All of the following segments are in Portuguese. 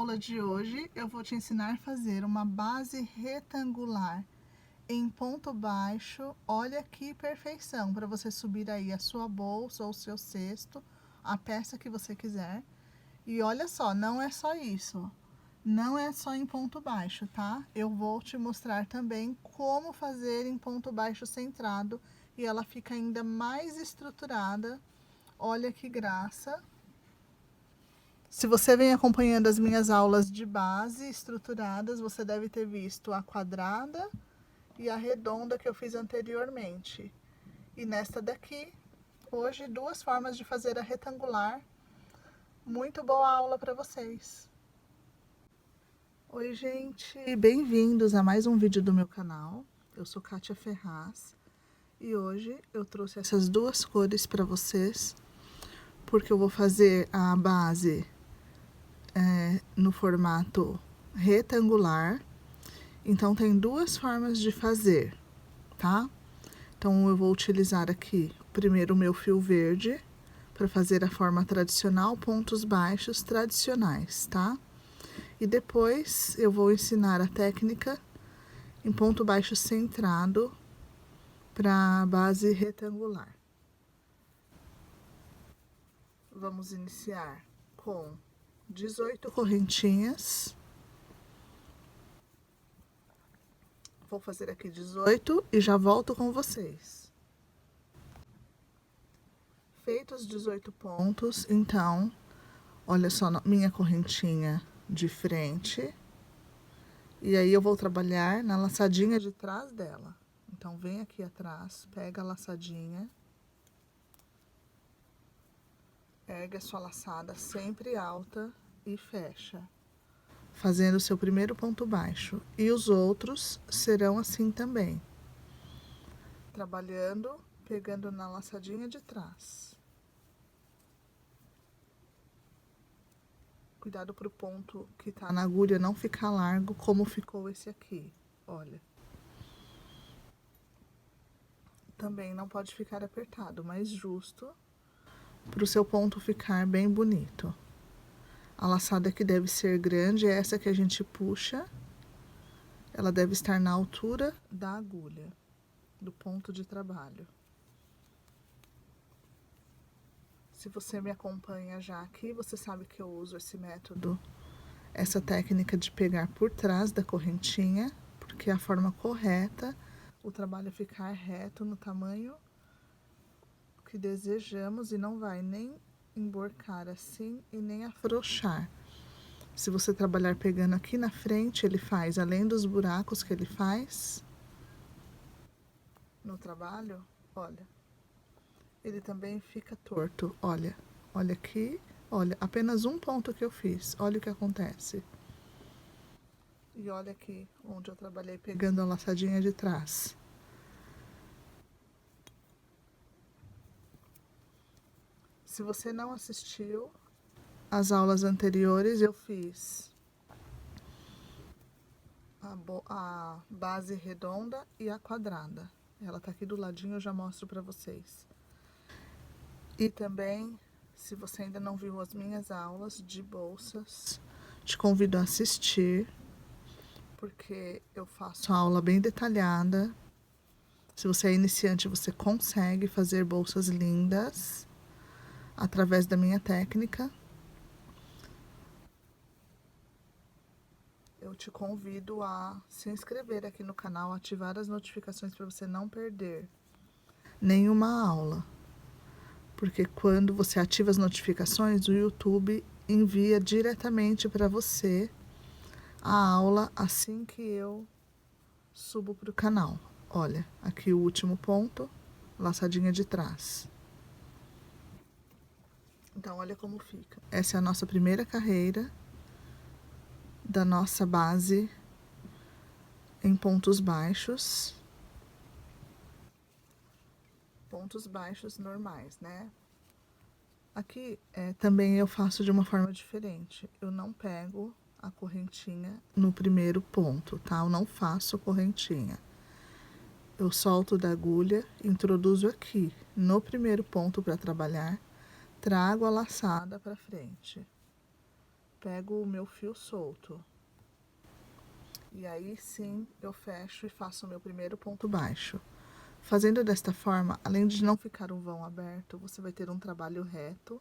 aula de hoje eu vou te ensinar a fazer uma base retangular em ponto baixo. Olha que perfeição, para você subir aí a sua bolsa ou o seu cesto, a peça que você quiser. E olha só, não é só isso, não é só em ponto baixo, tá? Eu vou te mostrar também como fazer em ponto baixo centrado e ela fica ainda mais estruturada. Olha que graça! Se você vem acompanhando as minhas aulas de base estruturadas, você deve ter visto a quadrada e a redonda que eu fiz anteriormente. E nesta daqui, hoje, duas formas de fazer a retangular. Muito boa aula para vocês! Oi, gente! Bem-vindos a mais um vídeo do meu canal. Eu sou Kátia Ferraz e hoje eu trouxe essas duas cores para vocês, porque eu vou fazer a base no formato retangular. Então tem duas formas de fazer, tá? Então eu vou utilizar aqui primeiro o meu fio verde para fazer a forma tradicional, pontos baixos tradicionais, tá? E depois eu vou ensinar a técnica em ponto baixo centrado para a base retangular. Vamos iniciar com 18 correntinhas. Vou fazer aqui 18 e já volto com vocês. Feitos os 18 pontos, então, olha só minha correntinha de frente. E aí eu vou trabalhar na laçadinha de trás dela. Então, vem aqui atrás, pega a laçadinha. Ergue a sua laçada sempre alta e fecha, fazendo o seu primeiro ponto baixo. E os outros serão assim também. Trabalhando, pegando na laçadinha de trás. Cuidado para o ponto que tá na agulha não ficar largo, como ficou esse aqui, olha. Também não pode ficar apertado, mas justo, para o seu ponto ficar bem bonito. A laçada que deve ser grande é essa que a gente puxa. Ela deve estar na altura da agulha, do ponto de trabalho. Se você me acompanha já aqui, você sabe que eu uso esse método, essa técnica de pegar por trás da correntinha, porque é a forma correta, o trabalho ficar reto no tamanho que desejamos e não vai nem emborcar assim e nem afrouxar. Se você trabalhar pegando aqui na frente, ele faz, além dos buracos que ele faz no trabalho, olha, ele também fica torto, olha, olha aqui, olha, apenas um ponto que eu fiz, olha o que acontece. E olha aqui, onde eu trabalhei pegando a laçadinha de trás. Se você não assistiu às aulas anteriores, eu fiz a base redonda e a quadrada. Ela tá aqui do ladinho, eu já mostro pra vocês. E também, se você ainda não viu as minhas aulas de bolsas, te convido a assistir, porque eu faço a aula bem detalhada. Se você é iniciante, você consegue fazer bolsas lindas através da minha técnica. Eu te convido a se inscrever aqui no canal, ativar as notificações para você não perder nenhuma aula. Porque quando você ativa as notificações, o YouTube envia diretamente para você a aula assim que eu subo para o canal. Olha, aqui o último ponto, laçadinha de trás. Então, olha como fica. Essa é a nossa primeira carreira da nossa base em pontos baixos. Pontos baixos normais, né? Aqui também eu faço de uma forma diferente. Eu não pego a correntinha no primeiro ponto, tá? Eu não faço correntinha. Eu solto da agulha, introduzo aqui no primeiro ponto para trabalhar, trago a laçada para frente. pego o meu fio solto. E aí sim eu fecho e faço o meu primeiro ponto baixo. Fazendo desta forma, além de não ficar um vão aberto, você vai ter um trabalho reto.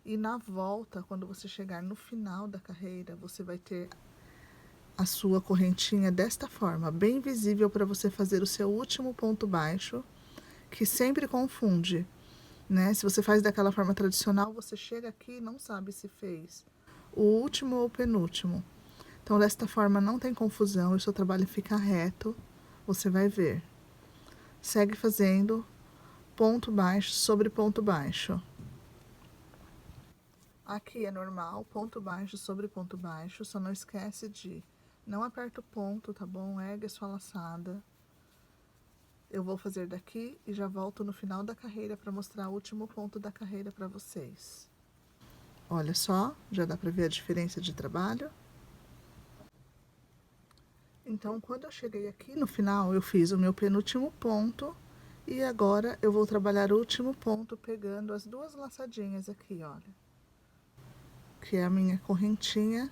E na volta, quando você chegar no final da carreira, você vai ter a sua correntinha desta forma, bem visível para você fazer o seu último ponto baixo, que sempre confunde, né? Se você faz daquela forma tradicional, você chega aqui e não sabe se fez o último ou o penúltimo. Então, desta forma não tem confusão, o seu trabalho fica reto, você vai ver. Segue fazendo ponto baixo sobre ponto baixo. Aqui é normal, ponto baixo sobre ponto baixo, só não esquece de não aperta o ponto, tá bom? Ergue a sua laçada. Eu vou fazer daqui e já volto no final da carreira para mostrar o último ponto da carreira para vocês. Olha só, já dá para ver a diferença de trabalho. Então, quando eu cheguei aqui no final, eu fiz o meu penúltimo ponto e agora eu vou trabalhar o último ponto pegando as duas laçadinhas aqui, olha. Que é a minha correntinha,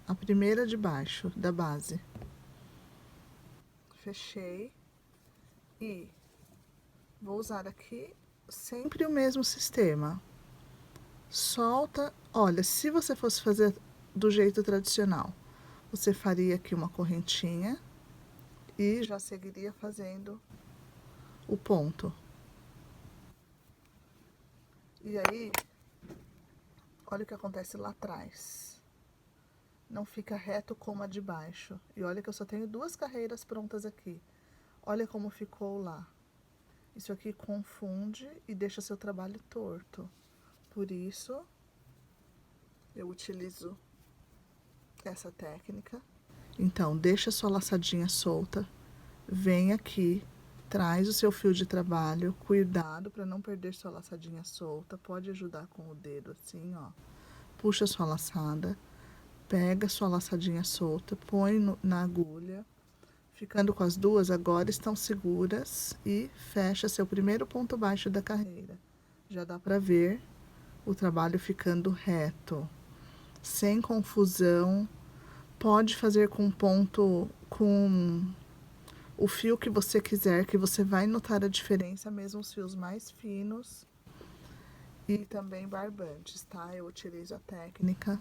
a primeira de baixo da base. Fechei e vou usar aqui sempre o mesmo sistema. Solta, olha, se você fosse fazer do jeito tradicional, você faria aqui uma correntinha e já seguiria fazendo o ponto. E aí, olha o que acontece lá atrás. Não fica reto como a de baixo. E olha que eu só tenho duas carreiras prontas aqui. Olha como ficou lá. Isso aqui confunde e deixa seu trabalho torto. Por isso, eu utilizo essa técnica. Então, deixa sua laçadinha solta. Vem aqui, traz o seu fio de trabalho. Cuidado para não perder sua laçadinha solta. Pode ajudar com o dedo assim, ó. Puxa sua laçada. Pega sua laçadinha solta, põe na agulha, ficando com as duas, agora estão seguras e fecha seu primeiro ponto baixo da carreira. Já dá para ver o trabalho ficando reto, sem confusão. Pode fazer com ponto, com o fio que você quiser, que você vai notar a diferença, mesmo os fios mais finos e também barbantes, tá? Eu utilizo a técnica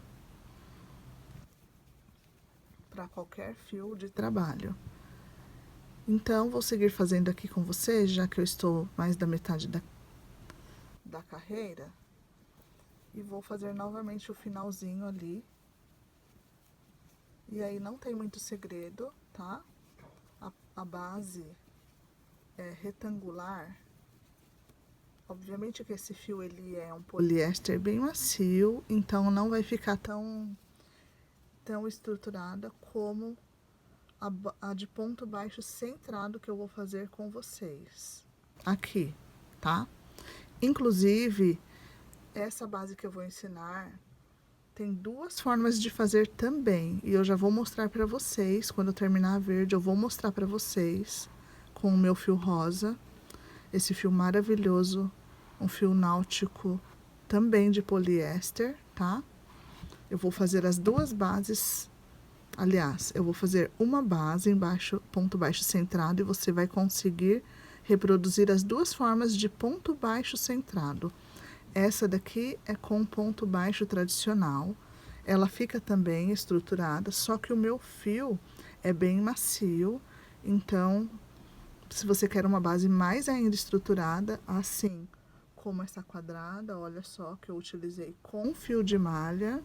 para qualquer fio de trabalho. Então, vou seguir fazendo aqui com vocês, já que eu estou mais da metade da carreira. E vou fazer novamente o finalzinho ali. E aí não tem muito segredo, tá? A base é retangular. Obviamente que esse fio ele é um poliéster bem macio, então não vai ficar tão estruturada como a de ponto baixo centrado que eu vou fazer com vocês aqui, tá? Inclusive, essa base que eu vou ensinar tem duas formas de fazer também, e eu já vou mostrar para vocês. Quando eu terminar a verde, eu vou mostrar para vocês com o meu fio rosa, esse fio maravilhoso, um fio náutico também de poliéster, tá? Eu vou fazer as duas bases. Aliás, eu vou fazer uma base embaixo, ponto baixo centrado, e você vai conseguir reproduzir as duas formas de ponto baixo centrado. Essa daqui é com ponto baixo tradicional. Ela fica também estruturada, só que o meu fio é bem macio. Então, se você quer uma base mais ainda estruturada, assim como essa quadrada, olha só que eu utilizei com fio de malha.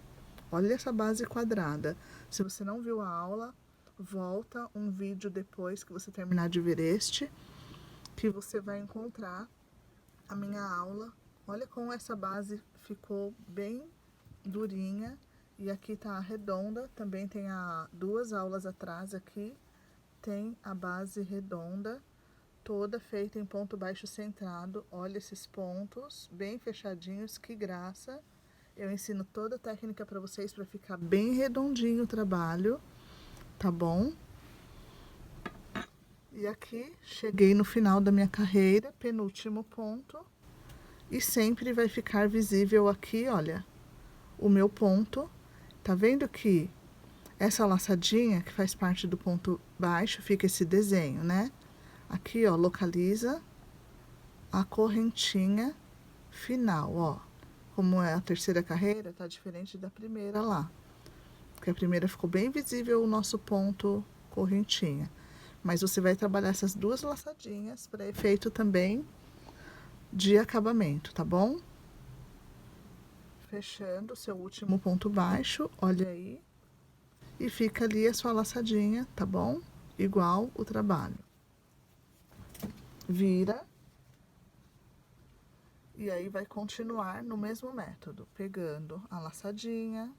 Olha essa base quadrada. Se você não viu a aula, volta um vídeo depois que você terminar de ver este, que você vai encontrar a minha aula. Olha como essa base ficou bem durinha. E aqui tá a redonda, também tem duas aulas atrás aqui, tem a base redonda, toda feita em ponto baixo centrado. Olha esses pontos, bem fechadinhos, que graça. Eu ensino toda a técnica para vocês para ficar bem redondinho o trabalho, tá bom? E aqui, cheguei no final da minha carreira, penúltimo ponto. E sempre vai ficar visível aqui, olha, o meu ponto. Tá vendo que essa laçadinha que faz parte do ponto baixo, fica esse desenho, né? Aqui, ó, localiza a correntinha final, ó. Como é a terceira carreira, tá diferente da primeira lá. Porque a primeira ficou bem visível o nosso ponto correntinha. Mas você vai trabalhar essas duas laçadinhas para efeito também de acabamento, tá bom? Fechando o seu último ponto baixo, olha aí. E fica ali a sua laçadinha, tá bom? Igual o trabalho. Vira. E aí vai continuar no mesmo método, pegando a laçadinha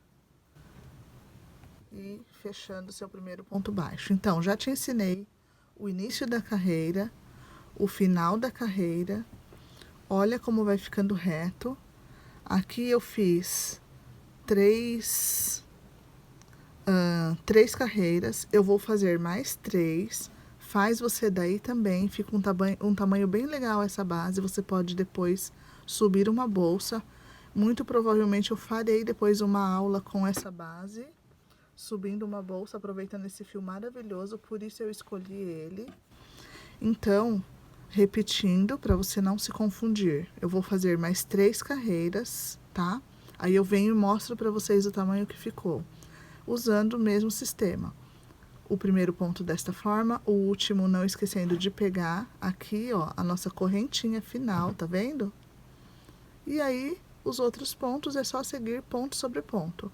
e fechando seu primeiro ponto baixo. Então, já te ensinei o início da carreira, o final da carreira. Olha como vai ficando reto. Aqui eu fiz três carreiras, eu vou fazer mais 3. Faz você daí também, fica um tamanho bem legal essa base. Você pode depois subir uma bolsa. Muito provavelmente eu farei depois uma aula com essa base, subindo uma bolsa, aproveitando esse fio maravilhoso, por isso eu escolhi ele. Então, repetindo, para você não se confundir, eu vou fazer mais 3 carreiras, tá? Aí eu venho e mostro para vocês o tamanho que ficou, usando o mesmo sistema. O primeiro ponto desta forma, o último não esquecendo de pegar aqui, ó, a nossa correntinha final, tá vendo? E aí, os outros pontos é só seguir ponto sobre ponto.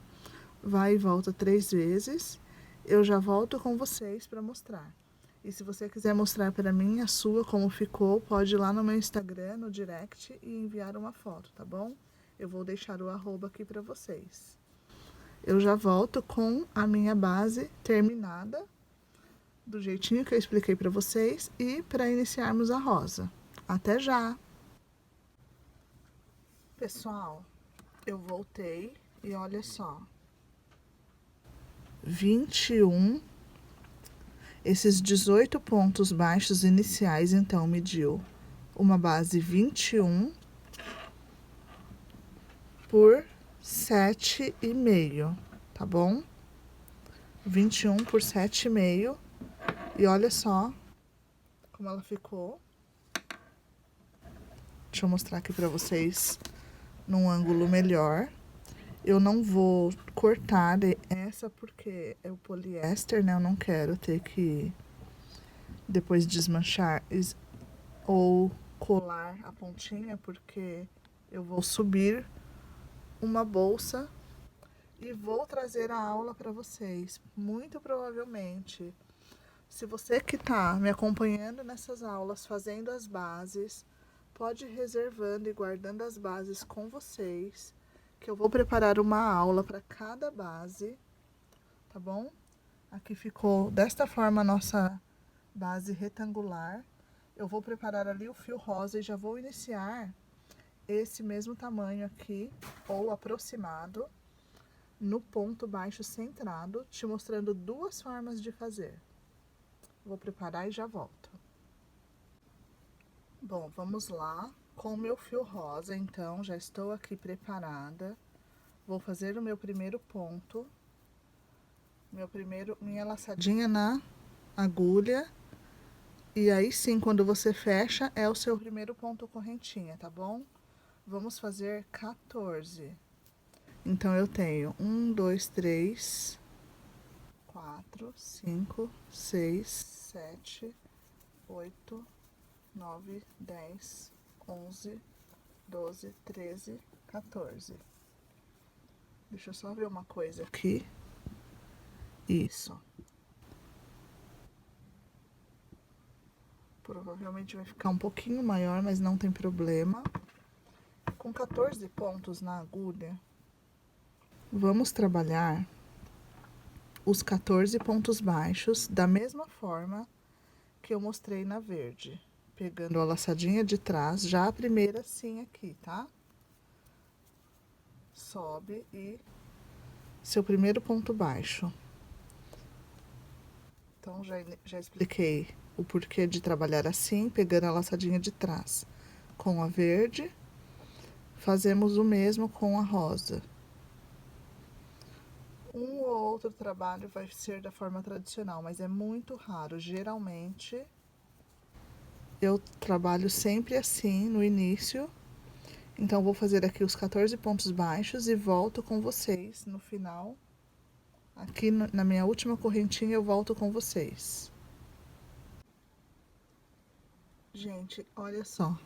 Vai e volta 3 vezes. Eu já volto com vocês para mostrar. E se você quiser mostrar para mim a sua, como ficou, pode ir lá no meu Instagram, no direct, e enviar uma foto, tá bom? Eu vou deixar o arroba aqui para vocês. Eu já volto com a minha base terminada, do jeitinho que eu expliquei para vocês, e para iniciarmos a rosa. Até já! Pessoal, eu voltei e olha só. 21, esses 18 pontos baixos iniciais, então, mediu uma base 21 por 7,5, tá bom? 21 por 7,5. E olha só como ela ficou. Deixa eu mostrar aqui pra vocês num ângulo melhor. Eu não vou cortar essa porque é o poliéster, né? Eu não quero ter que depois desmanchar ou colar a pontinha, porque eu vou subir uma bolsa e vou trazer a aula para vocês. Muito provavelmente, se você que está me acompanhando nessas aulas, fazendo as bases, pode ir reservando e guardando as bases com vocês, que eu vou preparar uma aula para cada base, tá bom? Aqui ficou desta forma a nossa base retangular. Eu vou preparar ali o fio rosa e já vou iniciar esse mesmo tamanho aqui, ou aproximado, no ponto baixo centrado, te mostrando duas formas de fazer. Vou preparar e já volto. Bom, vamos lá. Com o meu fio rosa, então, já estou aqui preparada. Vou fazer o meu primeiro ponto. Minha laçadinha na agulha. E aí sim, quando você fecha, é o seu primeiro ponto correntinha, tá bom? Vamos fazer 14. Então, eu tenho 1, 2, 3, 4, 5, 6, 7, 8, 9, 10, 11, 12, 13, 14. Deixa eu só ver uma coisa aqui. Isso. Provavelmente vai ficar um pouquinho maior, mas não tem problema. Com 14 pontos na agulha, vamos trabalhar os 14 pontos baixos da mesma forma que eu mostrei na verde. Pegando a laçadinha de trás, já a primeira assim aqui, tá? Sobe e seu primeiro ponto baixo. Então, já expliquei o porquê de trabalhar assim, pegando a laçadinha de trás com a verde. Fazemos o mesmo com a rosa. Um ou outro trabalho vai ser da forma tradicional, mas é muito raro. Geralmente, eu trabalho sempre assim no início. Então, vou fazer aqui os 14 pontos baixos e volto com vocês no final. Aqui na minha última correntinha eu volto com vocês. Gente, olha só.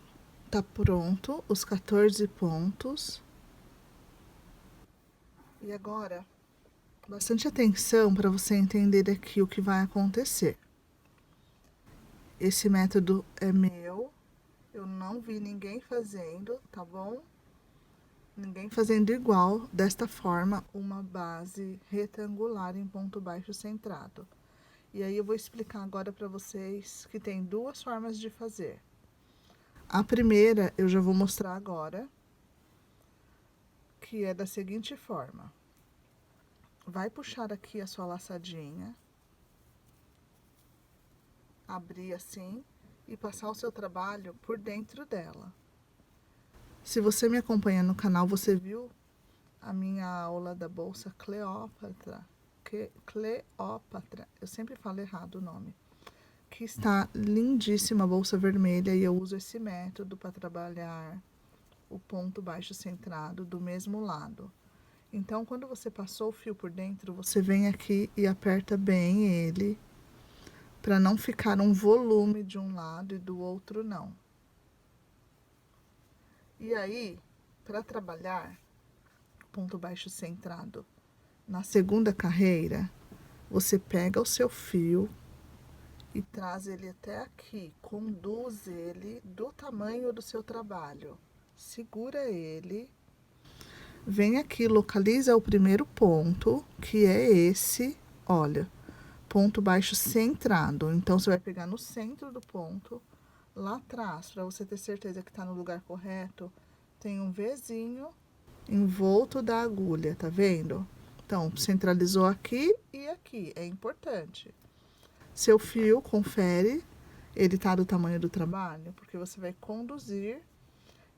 Tá pronto os 14 pontos. E agora, bastante atenção para você entender aqui o que vai acontecer. Esse método é meu. Eu não vi ninguém fazendo, tá bom? Ninguém fazendo igual, desta forma, uma base retangular em ponto baixo centrado. E aí eu vou explicar agora para vocês que tem duas formas de fazer. A primeira eu já vou mostrar agora, que é da seguinte forma. Vai puxar aqui a sua laçadinha, abrir assim e passar o seu trabalho por dentro dela. Se você me acompanha no canal, você viu a minha aula da bolsa Cleópatra. Cleópatra, eu sempre falo errado o nome. Que está lindíssima a bolsa vermelha e eu uso esse método para trabalhar o ponto baixo centrado do mesmo lado. Então, quando você passou o fio por dentro, você vem aqui e aperta bem ele, para não ficar um volume de um lado e do outro não. E aí, para trabalhar ponto baixo centrado na segunda carreira, você pega o seu fio e traz ele até aqui, conduz ele do tamanho do seu trabalho. Segura ele, vem aqui, localiza o primeiro ponto, que é esse, olha, ponto baixo centrado. Então, você vai pegar no centro do ponto, lá atrás, para você ter certeza que está no lugar correto, tem um Vzinho envolto da agulha, tá vendo? Então, centralizou aqui e aqui, é importante. Seu fio, confere, ele tá do tamanho do trabalho, porque você vai conduzir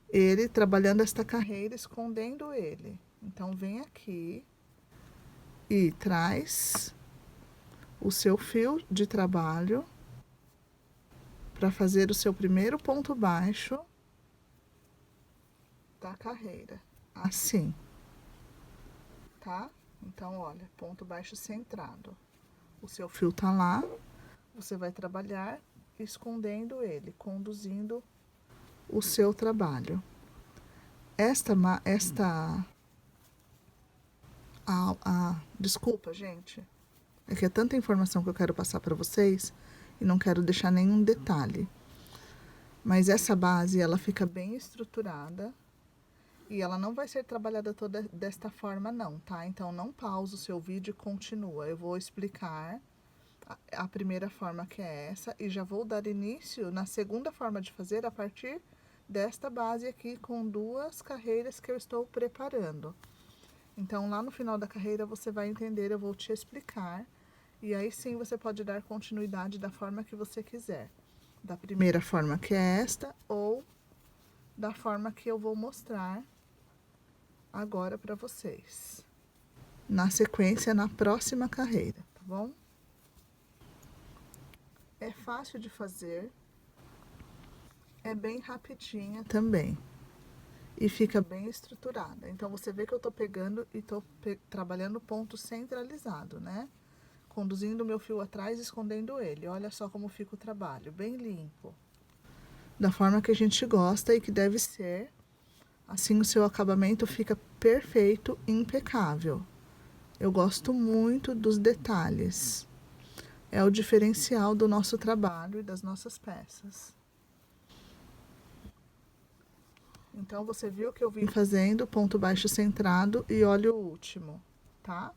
ele trabalhando esta carreira, escondendo ele. Então, vem aqui e traz o seu fio de trabalho para fazer o seu primeiro ponto baixo da carreira. Assim, tá? Então, olha, ponto baixo centrado. O seu fio tá lá, você vai trabalhar escondendo ele, conduzindo o seu trabalho. Desculpa, gente. É que é tanta informação que eu quero passar para vocês e não quero deixar nenhum detalhe. Mas essa base, ela fica bem estruturada e ela não vai ser trabalhada toda desta forma não, tá? Então, não pausa o seu vídeo e continua. Eu vou explicar a primeira forma, que é essa, e já vou dar início na segunda forma de fazer a partir desta base aqui com duas carreiras que eu estou preparando. Então, lá no final da carreira você vai entender, eu vou te explicar, e aí sim você pode dar continuidade da forma que você quiser. Da primeira forma, que é esta, ou da forma que eu vou mostrar agora para vocês. Na sequência, na próxima carreira, tá bom? É fácil de fazer, é bem rapidinha também e fica bem estruturada. Então, você vê que eu tô pegando e tô trabalhando ponto centralizado, né? Conduzindo o meu fio atrás e escondendo ele. Olha só como fica o trabalho, bem limpo. Da forma que a gente gosta e que deve ser. Assim o seu acabamento fica perfeito, impecável. Eu gosto muito dos detalhes. É o diferencial do nosso trabalho e das nossas peças. Então, você viu que eu vim fazendo ponto baixo centrado e olha o último, tá?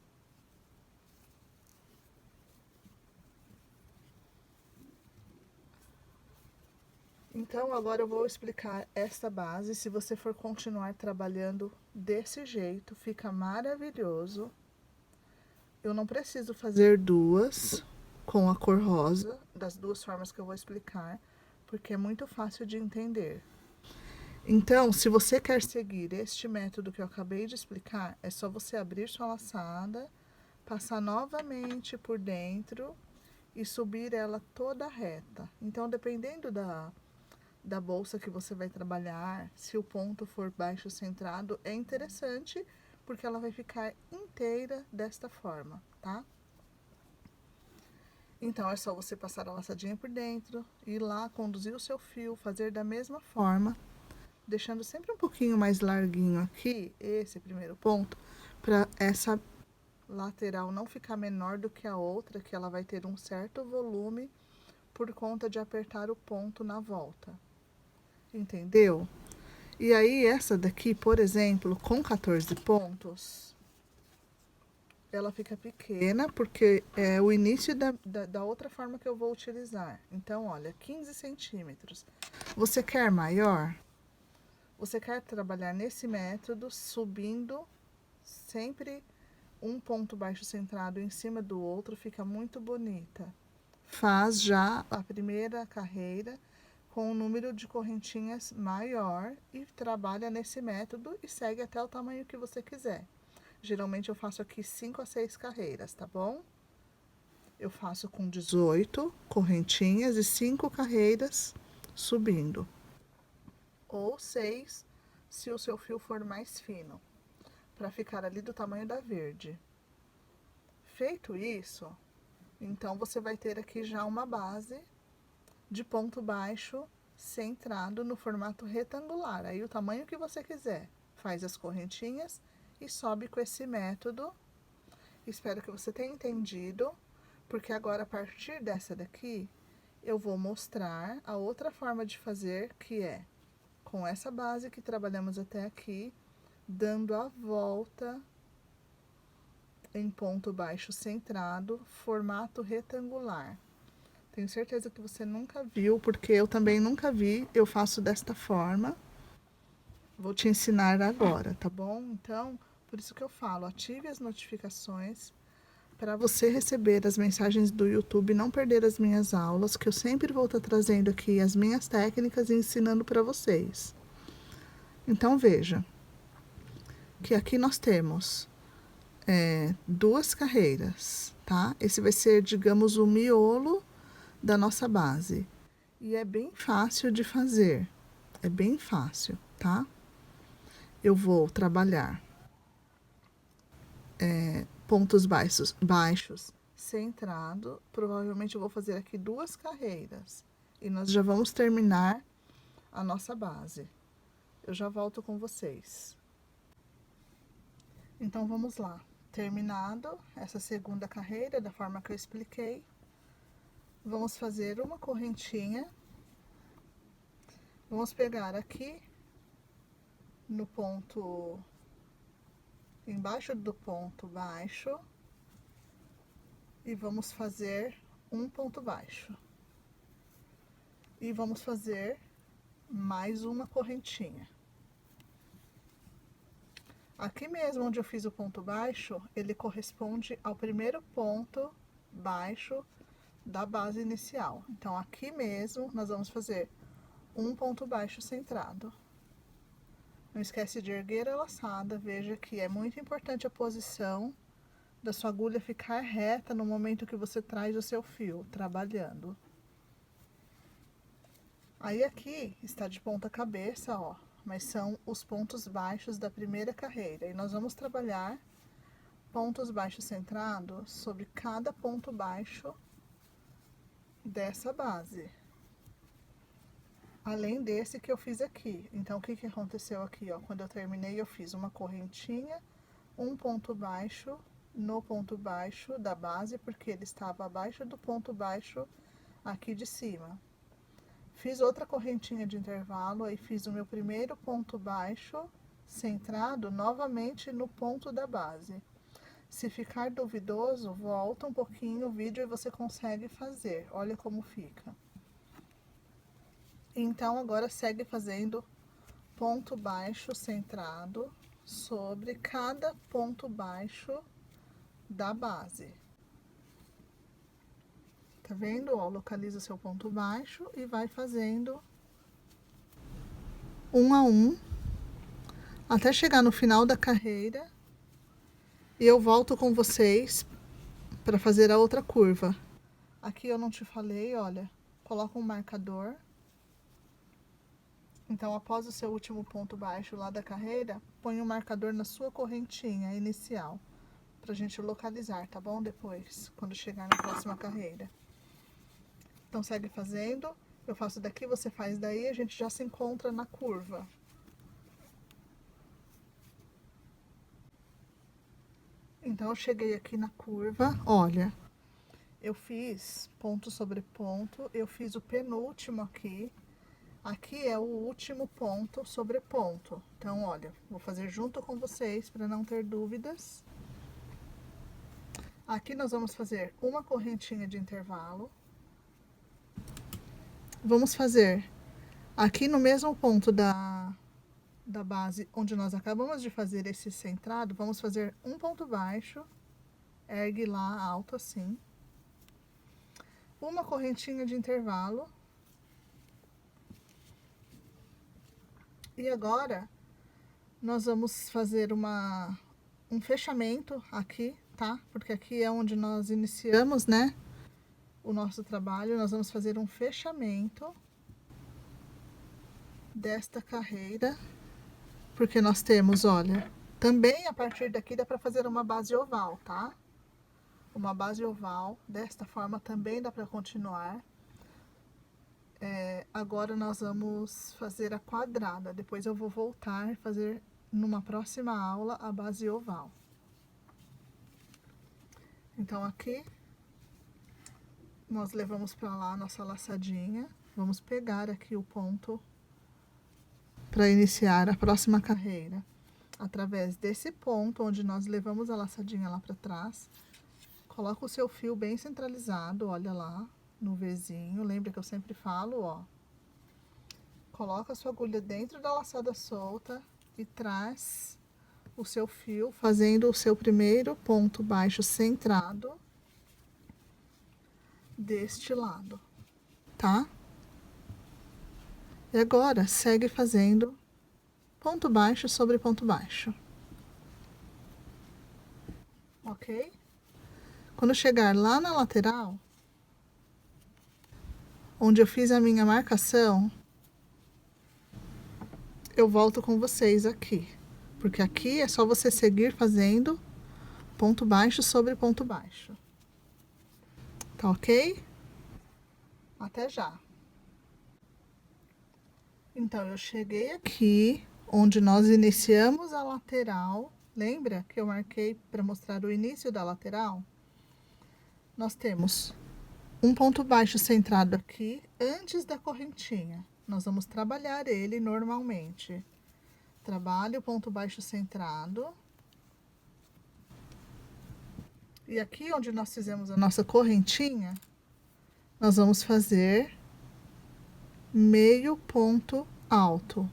Então, agora eu vou explicar esta base. Se você for continuar trabalhando desse jeito, fica maravilhoso. Eu não preciso fazer duas com a cor rosa, das duas formas que eu vou explicar, porque é muito fácil de entender. Então, se você quer seguir este método que eu acabei de explicar, é só você abrir sua laçada, passar novamente por dentro e subir ela toda reta. Então, dependendo da bolsa que você vai trabalhar, se o ponto for baixo centrado, é interessante porque ela vai ficar inteira desta forma, tá? Então, é só você passar a laçadinha por dentro, ir lá, conduzir o seu fio, fazer da mesma forma, deixando sempre um pouquinho mais larguinho aqui, esse primeiro ponto, para essa lateral não ficar menor do que a outra, que ela vai ter um certo volume por conta de apertar o ponto na volta. Entendeu? E aí, essa daqui, por exemplo, com 14 pontos, ela fica pequena, porque é o início da outra forma que eu vou utilizar. Então, olha, 15 centímetros. Você quer maior? Você quer trabalhar nesse método, subindo sempre um ponto baixo centrado em cima do outro, fica muito bonita. Faz já a primeira carreira com um número de correntinhas maior e trabalha nesse método e segue até o tamanho que você quiser. Geralmente eu faço aqui 5 a 6 carreiras, tá bom? Eu faço com 18 correntinhas e 5 carreiras subindo. Ou 6, se o seu fio for mais fino, para ficar ali do tamanho da verde. Feito isso, então você vai ter aqui já uma base de ponto baixo centrado no formato retangular. Aí o tamanho que você quiser, faz as correntinhas e sobe com esse método. Espero que você tenha entendido, porque agora a partir dessa daqui eu vou mostrar a outra forma de fazer, que é com essa base que trabalhamos até aqui, dando a volta em ponto baixo centrado, formato retangular. Tenho certeza que você nunca viu, porque eu também nunca vi. Eu faço desta forma. Vou te ensinar agora, tá bom? Então, por isso que eu falo, ative as notificações para você receber as mensagens do YouTube e não perder as minhas aulas, que eu sempre vou estar trazendo aqui as minhas técnicas e ensinando para vocês. Então, veja que aqui nós temos 2 carreiras, tá? Esse vai ser, digamos, o miolo da nossa base. E é bem fácil de fazer. É bem fácil, tá? Eu vou trabalhar pontos baixos centrado. Provavelmente eu vou fazer aqui 2 carreiras. E nós já vamos terminar a nossa base. Eu já volto com vocês. Então, vamos lá. Terminado essa segunda carreira, da forma que eu expliquei, vamos fazer uma correntinha. Vamos pegar aqui no ponto, embaixo do ponto baixo, e vamos fazer um ponto baixo. E vamos fazer mais uma correntinha. Aqui mesmo onde eu fiz o ponto baixo, ele corresponde ao primeiro ponto baixo da base inicial. Então, aqui mesmo nós vamos fazer um ponto baixo centrado. Não esquece de erguer a laçada. Veja que é muito importante a posição da sua agulha ficar reta no momento que você traz o seu fio, trabalhando. Aí aqui está de ponta cabeça, ó, mas são os pontos baixos da primeira carreira. E nós vamos trabalhar pontos baixos centrados sobre cada ponto baixo dessa base. Além desse que eu fiz aqui. Então, o que que aconteceu aqui, ó? Quando eu terminei, eu fiz uma correntinha, um ponto baixo no ponto baixo da base, porque ele estava abaixo do ponto baixo aqui de cima. Fiz outra correntinha de intervalo, aí fiz o meu primeiro ponto baixo centrado novamente no ponto da base. Se ficar duvidoso, volta um pouquinho o vídeo e você consegue fazer. Olha como fica. Então, agora segue fazendo ponto baixo centrado sobre cada ponto baixo da base. Tá vendo? Ó, localiza o seu ponto baixo e vai fazendo um a um até chegar no final da carreira. E eu volto com vocês para fazer a outra curva. Aqui eu não te falei, olha, coloca um marcador. Então, após o seu último ponto baixo lá da carreira, põe um marcador na sua correntinha inicial, pra gente localizar, tá bom? Depois, quando chegar na próxima carreira. Então, segue fazendo. Eu faço daqui, você faz daí, a gente já se encontra na curva. Então, eu cheguei aqui na curva, olha, eu fiz ponto sobre ponto, eu fiz o penúltimo aqui. Aqui é o último ponto sobre ponto. Então, olha, vou fazer junto com vocês para não ter dúvidas. Aqui nós vamos fazer uma correntinha de intervalo. Vamos fazer aqui no mesmo ponto da base, onde nós acabamos de fazer esse centrado, vamos fazer um ponto baixo, ergue lá alto assim. Uma correntinha de intervalo. E agora, nós vamos fazer um fechamento aqui, tá? Porque aqui é onde nós iniciamos, né? O nosso trabalho. Nós vamos fazer um fechamento desta carreira. Porque nós temos, olha, também a partir daqui dá para fazer uma base oval, tá? Uma base oval, desta forma também dá para continuar. Agora nós vamos fazer a quadrada, depois eu vou voltar e fazer numa próxima aula a base oval. Então aqui nós levamos para lá a nossa laçadinha, vamos pegar aqui o ponto para iniciar a próxima carreira. Através desse ponto onde nós levamos a laçadinha lá para trás, coloca o seu fio bem centralizado, olha lá, no Vzinho, lembra que eu sempre falo, ó. Coloca a sua agulha dentro da laçada solta e traz o seu fio, fazendo o seu primeiro ponto baixo centrado deste lado, tá? E agora, segue fazendo ponto baixo sobre ponto baixo. Ok? Quando chegar lá na lateral, onde eu fiz a minha marcação, eu volto com vocês aqui. Porque aqui é só você seguir fazendo ponto baixo sobre ponto baixo. Tá ok? Até já. Então, eu cheguei aqui, onde nós iniciamos a lateral. Lembra que eu marquei para mostrar o início da lateral? Nós temos um ponto baixo centrado aqui, antes da correntinha. Nós vamos trabalhar ele normalmente. Trabalho o ponto baixo centrado. E aqui onde nós fizemos a nossa correntinha, nós vamos fazer meio ponto alto.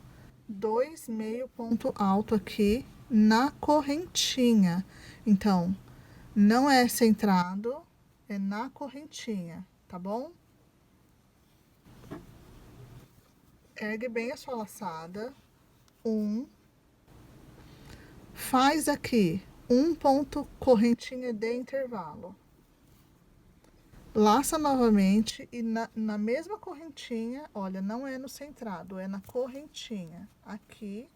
2 meio ponto alto aqui na correntinha. Então, não é centrado, é na correntinha, tá bom? Ergue bem a sua laçada. Faz aqui um ponto correntinha de intervalo. Laça novamente e na mesma correntinha, olha, não é no centrado, é na correntinha. Aqui,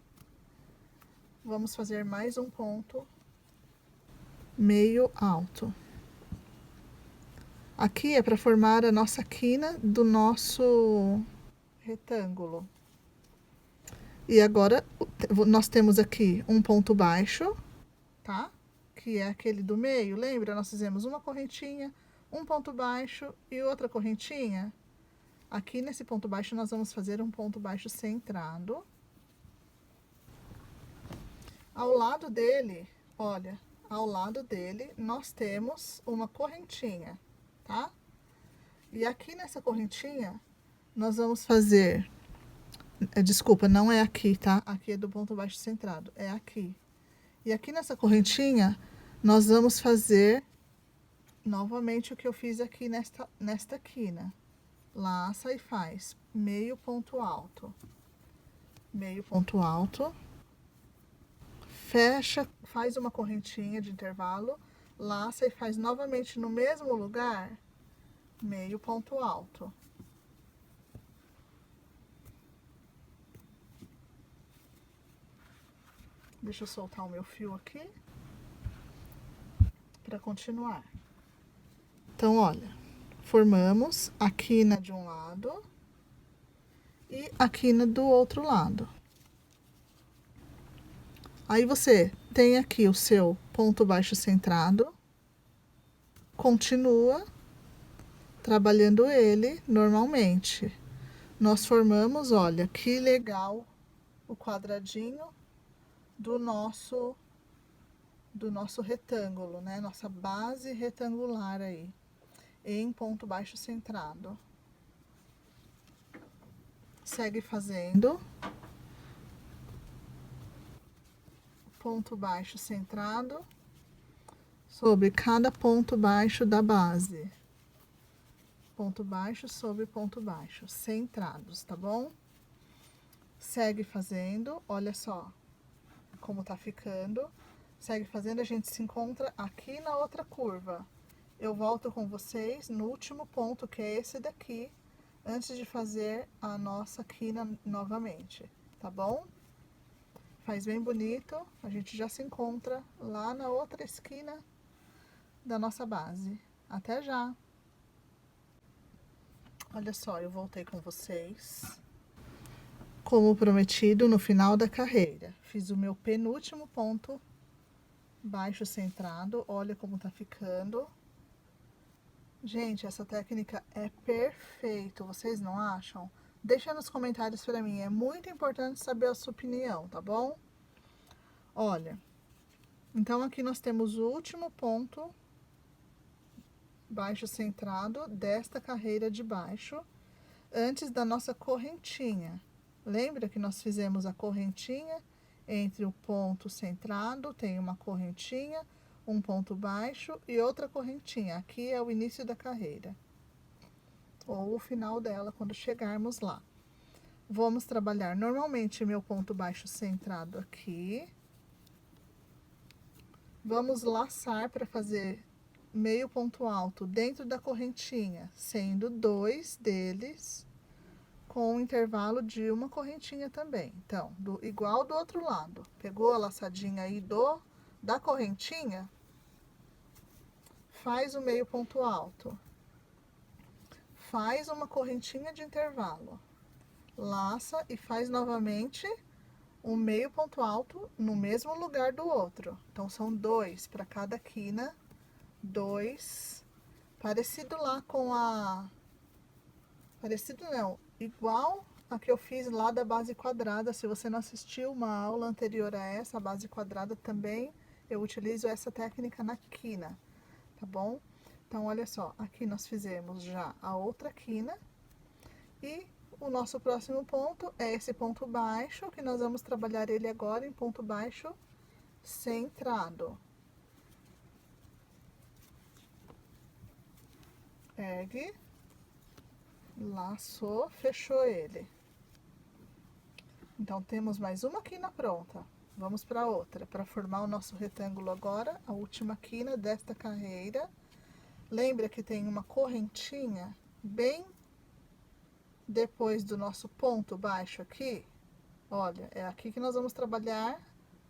vamos fazer mais um ponto meio alto. Aqui é para formar a nossa quina do nosso retângulo. E agora, nós temos aqui um ponto baixo, tá? Que é aquele do meio, lembra? Nós fizemos uma correntinha, um ponto baixo e outra correntinha. Aqui nesse ponto baixo nós vamos fazer um ponto baixo centrado. Ao lado dele, olha, ao lado dele nós temos uma correntinha, tá? E aqui nessa correntinha nós vamos fazer, desculpa, não é aqui, tá? Aqui é do ponto baixo centrado, é aqui. E aqui nessa correntinha nós vamos fazer novamente o que eu fiz aqui nesta quina. Laça e faz meio ponto alto. Meio ponto alto. Fecha, faz uma correntinha de intervalo. laça e faz novamente no mesmo lugar, meio ponto alto. Deixa eu soltar o meu fio aqui para continuar. Então, olha, formamos a quina de um lado e a quina do outro lado. Aí você tem aqui o seu ponto baixo centrado, continua trabalhando ele normalmente. Nós formamos, olha, que legal o quadradinho do nosso retângulo, né? Nossa base retangular aí, em ponto baixo centrado. Segue fazendo ponto baixo centrado sobre cada ponto baixo da base. Ponto baixo sobre ponto baixo, centrados, tá bom? Segue fazendo, olha só como tá ficando. Segue fazendo, a gente se encontra aqui na outra curva. Eu volto com vocês no último ponto, que é esse daqui, antes de fazer a nossa quina novamente, tá bom? Faz bem bonito, a gente já se encontra lá na outra esquina da nossa base. Até já! Olha só, eu voltei com vocês. Como prometido, no final da carreira, fiz o meu penúltimo ponto baixo centrado. Olha como tá ficando. Gente, essa técnica é perfeita, vocês não acham? Deixa nos comentários para mim, é muito importante saber a sua opinião, tá bom? Olha, então aqui nós temos o último ponto baixo centrado desta carreira de baixo, antes da nossa correntinha. Lembra que nós fizemos a correntinha entre o ponto centrado, tem uma correntinha, um ponto baixo e outra correntinha. Aqui é o início da carreira, ou o final dela, quando chegarmos lá. Vamos trabalhar normalmente meu ponto baixo centrado aqui. Vamos laçar para fazer meio ponto alto dentro da correntinha, sendo 2 deles com um intervalo de uma correntinha também. Então, igual do outro lado. Pegou a laçadinha aí da correntinha, faz o meio ponto alto. Faz uma correntinha de intervalo. Laça e faz novamente um meio ponto alto no mesmo lugar do outro. Então, são 2 para cada quina. 2. Parecido lá com a... Parecido não, igual a que eu fiz lá da base quadrada. Se você não assistiu uma aula anterior a essa, a base quadrada também, eu utilizo essa técnica na quina, tá bom? Então, olha só, aqui nós fizemos já a outra quina e o nosso próximo ponto é esse ponto baixo, que nós vamos trabalhar ele agora em ponto baixo centrado. Ergue, laçou, fechou ele. Então, temos mais uma quina pronta. Vamos para outra, para formar o nosso retângulo agora, a última quina desta carreira. Lembra que tem uma correntinha bem depois do nosso ponto baixo aqui? Olha, é aqui que nós vamos trabalhar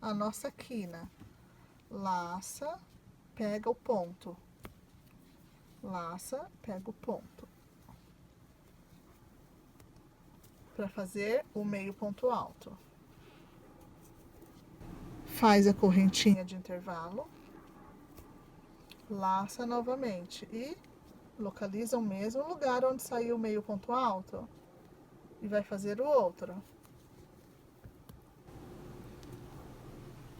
a nossa quina. Laça, pega o ponto. Laça, pega o ponto. Para fazer o meio ponto alto. Faz a correntinha de intervalo. Laça novamente e localiza o mesmo lugar onde saiu o meio ponto alto. E vai fazer o outro.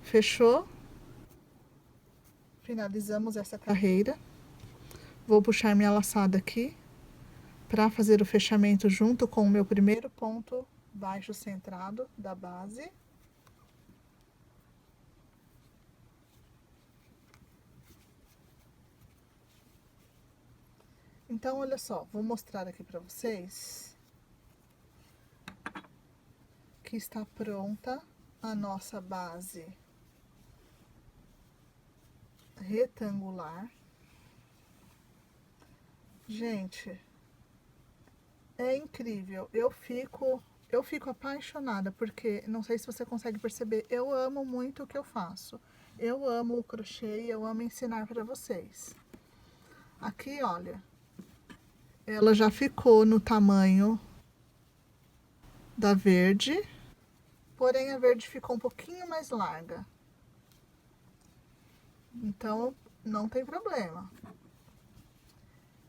Fechou? Finalizamos essa carreira. Vou puxar minha laçada aqui para fazer o fechamento junto com o meu primeiro ponto baixo centrado da base. Então, olha só, vou mostrar aqui para vocês que está pronta a nossa base retangular. Gente, é incrível. Eu fico apaixonada, porque não sei se você consegue perceber, eu amo muito o que eu faço. Eu amo o crochê e eu amo ensinar para vocês. Aqui, olha, ela já ficou no tamanho da verde, porém a verde ficou um pouquinho mais larga. Então, não tem problema.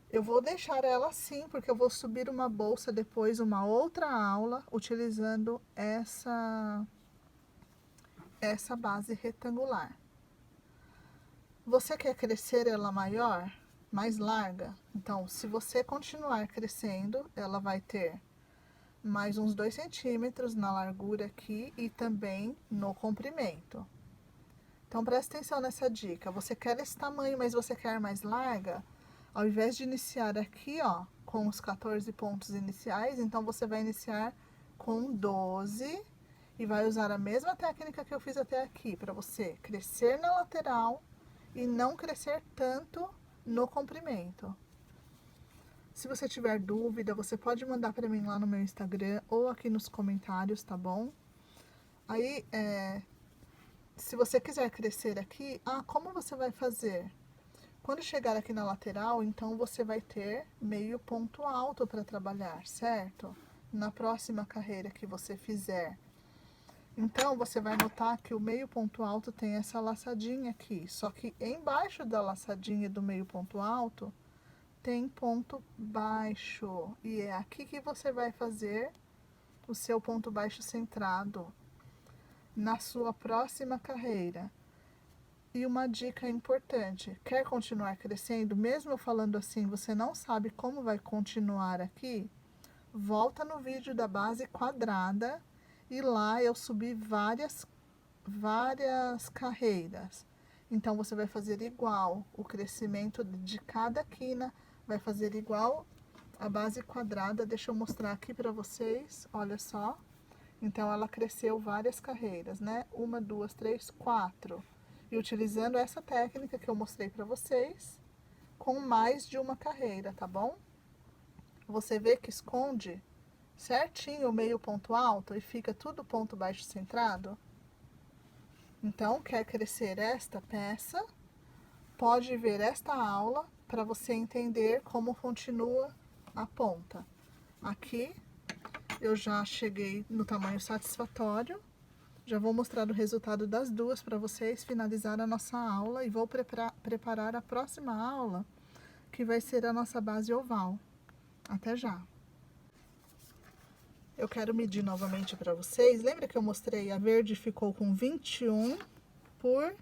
Eu vou deixar ela assim, porque eu vou subir uma bolsa depois, uma outra aula, utilizando essa base retangular. Você quer crescer ela maior, mais larga? Então, se você continuar crescendo, ela vai ter mais uns 2 centímetros na largura aqui e também no comprimento. Então, presta atenção nessa dica. Você quer esse tamanho, mas você quer mais larga? Ao invés de iniciar aqui, ó, com os 14 pontos iniciais, então você vai iniciar com 12 e vai usar a mesma técnica que eu fiz até aqui, para você crescer na lateral e não crescer tanto no comprimento. Se você tiver dúvida, você pode mandar para mim lá no meu Instagram ou aqui nos comentários, tá bom? Aí, se você quiser crescer aqui, como você vai fazer? Quando chegar aqui na lateral, então você vai ter meio ponto alto para trabalhar, certo? Na próxima carreira que você fizer. Então, você vai notar que o meio ponto alto tem essa laçadinha aqui. Só que embaixo da laçadinha do meio ponto alto, tem ponto baixo. E é aqui que você vai fazer o seu ponto baixo centrado na sua próxima carreira. E uma dica importante, quer continuar crescendo, mesmo eu falando assim, você não sabe como vai continuar aqui, volta no vídeo da base quadrada e lá eu subi várias carreiras. Então, você vai fazer igual, o crescimento de cada quina vai fazer igual a base quadrada. Deixa eu mostrar aqui para vocês, olha só. Então, ela cresceu várias carreiras, né? 1, 2, 3, 4. E utilizando essa técnica que eu mostrei para vocês, com mais de uma carreira, tá bom? Você vê que esconde certinho o meio ponto alto e fica tudo ponto baixo centrado? Então, quer crescer esta peça? Pode ver esta aula para você entender como continua a ponta. Aqui, eu já cheguei no tamanho satisfatório. Já vou mostrar o resultado das duas para vocês finalizar a nossa aula e vou preparar a próxima aula, que vai ser a nossa base oval. Até já! Eu quero medir novamente para vocês. Lembra que eu mostrei? A verde ficou com 21 por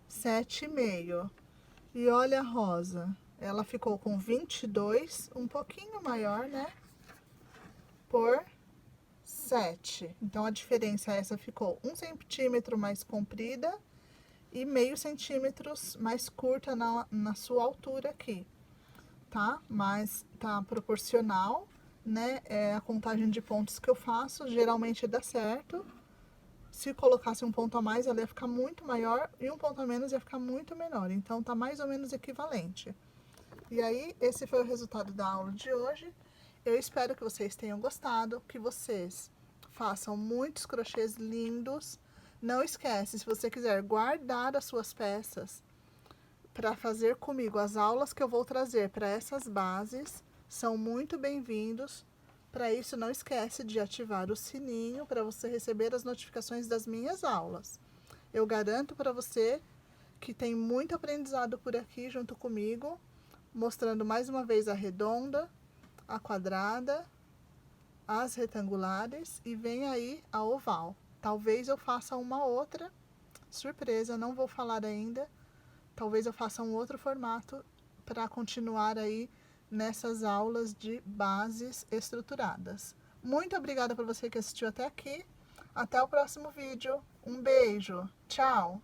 7,5. E olha a rosa. Ela ficou com 22, um pouquinho maior, né? Por 7. Então, a diferença essa ficou 1 centímetro mais comprida e meio centímetro mais curta na sua altura aqui, tá? Mas tá proporcional, né? É a contagem de pontos que eu faço, geralmente dá certo. Se colocasse um ponto a mais, ela ia ficar muito maior e um ponto a menos ia ficar muito menor. Então, tá mais ou menos equivalente. E aí, esse foi o resultado da aula de hoje. Eu espero que vocês tenham gostado, que vocês façam muitos crochês lindos. Não esquece, se você quiser guardar as suas peças para fazer comigo as aulas que eu vou trazer para essas bases, são muito bem-vindos. Para isso, não esquece de ativar o sininho para você receber as notificações das minhas aulas. Eu garanto para você que tem muito aprendizado por aqui junto comigo, mostrando mais uma vez a redonda, a quadrada, as retangulares e vem aí a oval. Talvez eu faça uma outra surpresa, não vou falar ainda. Talvez eu faça um outro formato para continuar aí nessas aulas de bases estruturadas. Muito obrigada por você que assistiu até aqui. Até o próximo vídeo. Um beijo. Tchau!